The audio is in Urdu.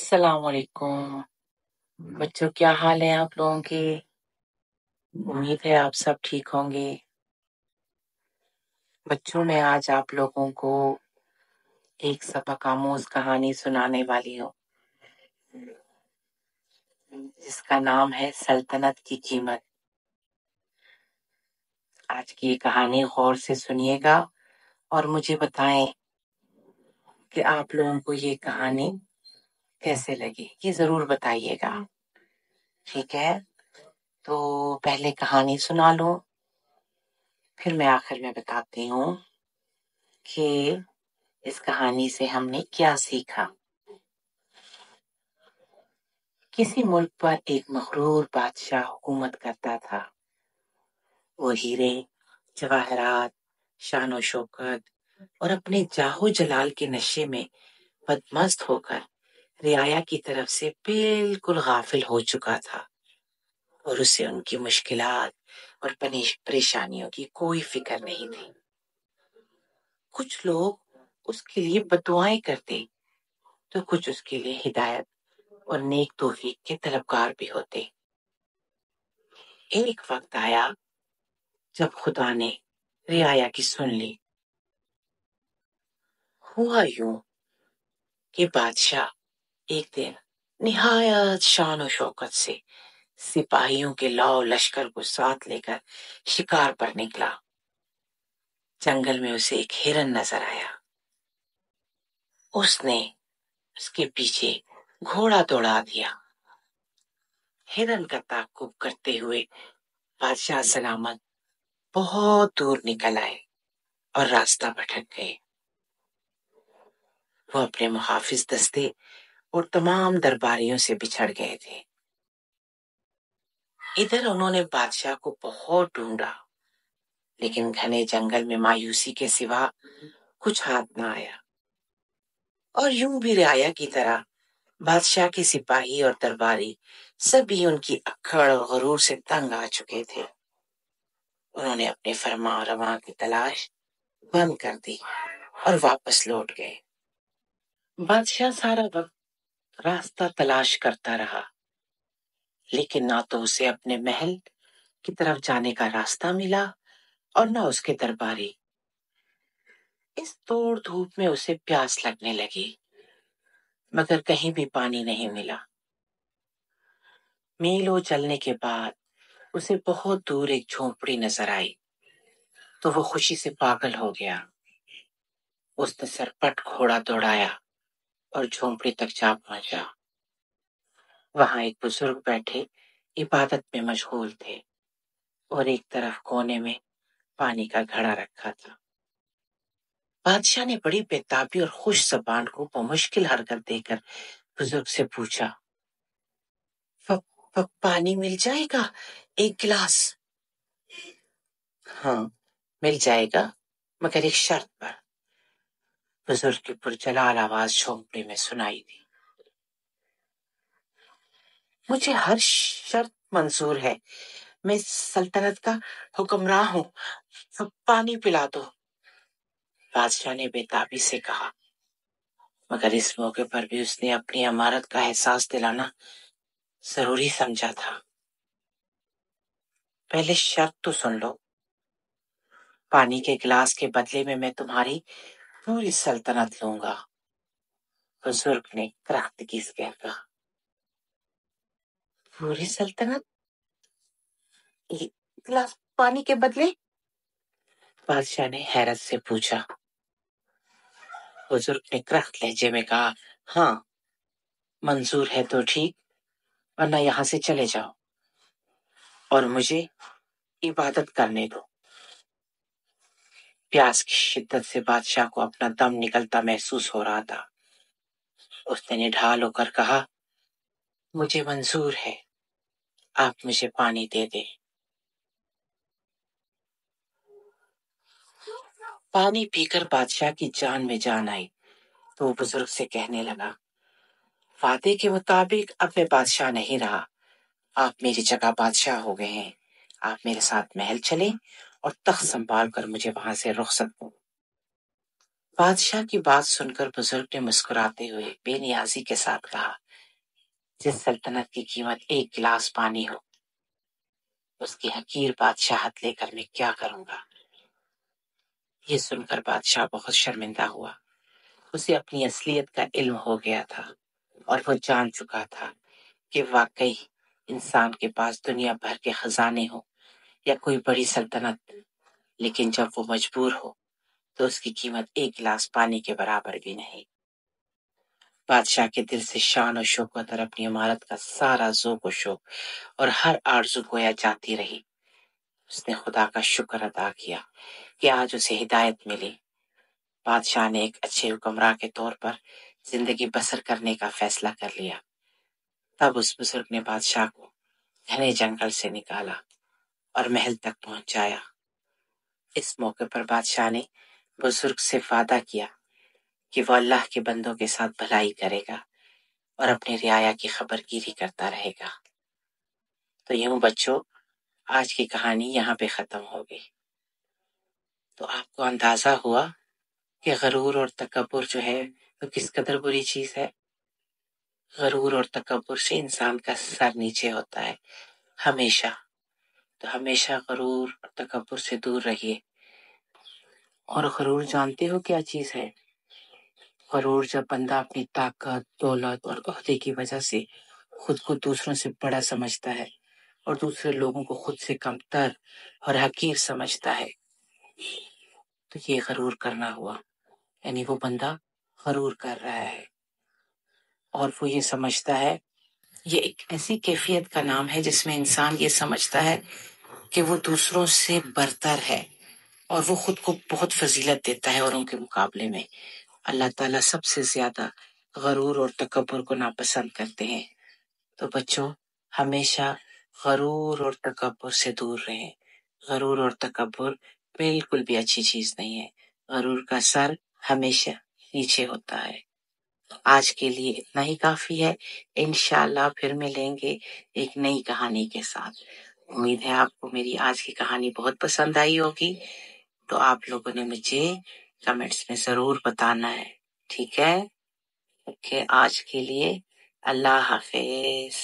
السلام علیکم بچوں، کیا حال ہے آپ لوگوں کی؟ امید ہے آپ سب ٹھیک ہوں گے۔ بچوں، میں آج آپ لوگوں کو ایک سبق آموز کہانی سنانے والی ہوں جس کا نام ہے سلطنت کی قیمت۔ آج کی یہ کہانی غور سے سنیے گا اور مجھے بتائیں کہ آپ لوگوں کو یہ کہانی کیسے لگی، یہ ضرور بتائیے گا، ٹھیک ہے؟ تو پہلے کہانی سنا لوں، پھر میں آخر میں بتاتی ہوں کہ اس کہانی سے ہم نے کیا سیکھا۔ کسی ملک پر ایک مغرور بادشاہ حکومت کرتا تھا۔ وہ ہیرے، جواہرات، شان و شوکت اور اپنے جاہو جلال کے نشے میں بدمست ہو کر رعایا کی طرف سے بالکل غافل ہو چکا تھا، اور اسے ان کی مشکلات اور پریشانیوں کی کوئی فکر نہیں تھی۔ کچھ لوگ اس کے لیے بددعائیں کرتے تو کچھ اس کے لیے ہدایت اور نیک توفیق کے طلبگار بھی ہوتے۔ ایک وقت آیا جب خدا نے رعایا کی سن لی۔ ہوا یوں کہ بادشاہ ایک دن نہایت شان و شوکت سے سپاہیوں کے لاؤ لشکر کو ساتھ لے کر شکار پر نکلا۔ جنگل میں اسے ایک ہرن نظر آیا۔ اس نے اس کے پیچھے گھوڑا دوڑا دیا۔ ہرن کا تعاقب کرتے ہوئے بادشاہ سلامت بہت دور نکل آئے اور راستہ بھٹک گئے۔ وہ اپنے محافظ دستے اور تمام درباریوں سے بچھڑ گئے تھے۔ ادھر انہوں نے بادشاہ کو بہت ڈھونڈا، لیکن گھنے جنگل میں مایوسی کے سوا کچھ ہاتھ نہ آیا، اور یوں بھی رعایا کی طرح بادشاہ کے سپاہی اور درباری سبھی ان کی اکڑ اور غرور سے تنگ آ چکے تھے۔ انہوں نے اپنے فرما رواں کی تلاش بند کر دی اور واپس لوٹ گئے۔ بادشاہ سارا وقت راستہ تلاش کرتا رہا، لیکن نہ تو اسے اپنے محل کی طرف جانے کا راستہ ملا اور نہ اس کے درباری۔ اس توڑ دھوپ میں اسے پیاس لگنے لگی، مگر کہیں بھی پانی نہیں ملا۔ میلوں چلنے کے بعد اسے بہت دور ایک جھونپڑی نظر آئی تو وہ خوشی سے پاگل ہو گیا۔ اس نے سرپٹ گھوڑا دوڑایا اور جھونپڑی تک جا پہنچا۔ وہاں ایک بزرگ بیٹھے عبادت میں مشغول تھے، اور ایک طرف کونے میں پانی کا گھڑا رکھا تھا۔ بادشاہ نے بڑی بےتابی اور خوش زبان کو بمشکل حرکت دے کر بزرگ سے پوچھا، پانی مل جائے گا؟ ایک گلاس؟ ہاں، مل جائے گا، مگر ایک شرط پر۔ بزرگ کی پرجلال آواز جھونپڑی میں سنائی دی، مجھے ہر شرط منظور ہے، میں سلطنت کا حکمراں ہوں، پانی پلا دو۔ بادشاہ نے بےتابی سے کہا، مگر اس موقع پر بھی اس نے اپنی امارت کا احساس دلانا ضروری سمجھا تھا۔ پہلے شرط تو سن لو، پانی کے گلاس کے بدلے میں تمہاری پوری سلطنت لوں گا۔ بزرگ نے کرختگی سے کہا، پوری سلطنت؟ ایک گلاس پانی کے بدلے؟ بادشاہ نے حیرت سے پوچھا۔ بزرگ نے کرخت لہجے میں کہا، ہاں، منظور ہے تو ٹھیک، ورنہ یہاں سے چلے جاؤ اور مجھے عبادت کرنے دو۔ پیاس کی شدت سے بادشاہ کو اپنا دم نکلتا محسوس ہو رہا تھا۔ اس نے نڈھال ہو کر کہا، مجھے منظور ہے، آپ مجھے پانی دے دیں۔ پانی پی کر بادشاہ کی جان میں جان آئی تو وہ بزرگ سے کہنے لگا، وعدے کے مطابق اب میں بادشاہ نہیں رہا، آپ میری جگہ بادشاہ ہو گئے ہیں۔ آپ میرے ساتھ محل چلیں اور تخت سنبھال کر مجھے وہاں سے رخصت دو۔ بادشاہ کی بات سن کر بزرگ نے مسکراتے ہوئے بے نیازی کے ساتھ کہا، جس سلطنت کی قیمت ایک گلاس پانی ہو، اس کی حقیر بادشاہت لے کر میں کیا کروں گا؟ یہ سن کر بادشاہ بہت شرمندہ ہوا۔ اسے اپنی اصلیت کا علم ہو گیا تھا اور وہ جان چکا تھا کہ واقعی انسان کے پاس دنیا بھر کے خزانے ہوں یا کوئی بڑی سلطنت، لیکن جب وہ مجبور ہو تو اس کی قیمت ایک گلاس پانی کے برابر بھی نہیں۔ بادشاہ کے دل سے شان و شوکت اور اپنی عمارت کا سارا ذوق و شوق اور ہر آرزو گویا جاتی رہی۔ اس نے خدا کا شکر ادا کیا کہ آج اسے ہدایت ملی۔ بادشاہ نے ایک اچھے حکمراں کے طور پر زندگی بسر کرنے کا فیصلہ کر لیا۔ تب اس بزرگ نے بادشاہ کو گھنے جنگل سے نکالا اور محل تک پہنچایا۔ اس موقع پر بادشاہ نے بزرگ سے وعدہ کیا کہ وہ اللہ کے بندوں کے ساتھ بھلائی کرے گا اور اپنی رعایا کی خبر گیری کرتا رہے گا۔ تو یوں بچوں، آج کی کہانی یہاں پہ ختم ہو گئی۔ تو آپ کو اندازہ ہوا کہ غرور اور تکبر جو ہے وہ کس قدر بری چیز ہے۔ غرور اور تکبر سے انسان کا سر نیچے ہوتا ہے ہمیشہ۔ تو ہمیشہ غرور اور تکبر سے دور رہیے۔ اور غرور جانتے ہو کیا چیز ہے؟ غرور جب بندہ اپنی طاقت، دولت اور عہدے کی وجہ سے خود کو دوسروں سے بڑا سمجھتا ہے اور دوسرے لوگوں کو خود سے کمتر اور حقیر سمجھتا ہے، تو یہ غرور کرنا ہوا، یعنی وہ بندہ غرور کر رہا ہے اور وہ یہ سمجھتا ہے، یہ ایک ایسی کیفیت کا نام ہے جس میں انسان یہ سمجھتا ہے کہ وہ دوسروں سے برتر ہے اور وہ خود کو بہت فضیلت دیتا ہے اوروں کے مقابلے میں۔ اللہ تعالیٰ سب سے زیادہ غرور اور تکبر کو ناپسند کرتے ہیں۔ تو بچوں، ہمیشہ غرور اور تکبر سے دور رہیں۔ غرور اور تکبر بالکل بھی اچھی چیز نہیں ہے۔ غرور کا سر ہمیشہ نیچے ہوتا ہے۔ آج کے لیے اتنا ہی کافی ہے۔ انشاءاللہ پھر ملیں گے ایک نئی کہانی کے ساتھ۔ امید ہے آپ کو میری آج کی کہانی بہت پسند آئی ہوگی۔ تو آپ لوگوں نے مجھے کمنٹس میں ضرور بتانا ہے، ٹھیک ہے؟ اوکے، آج کے لیے اللہ حافظ۔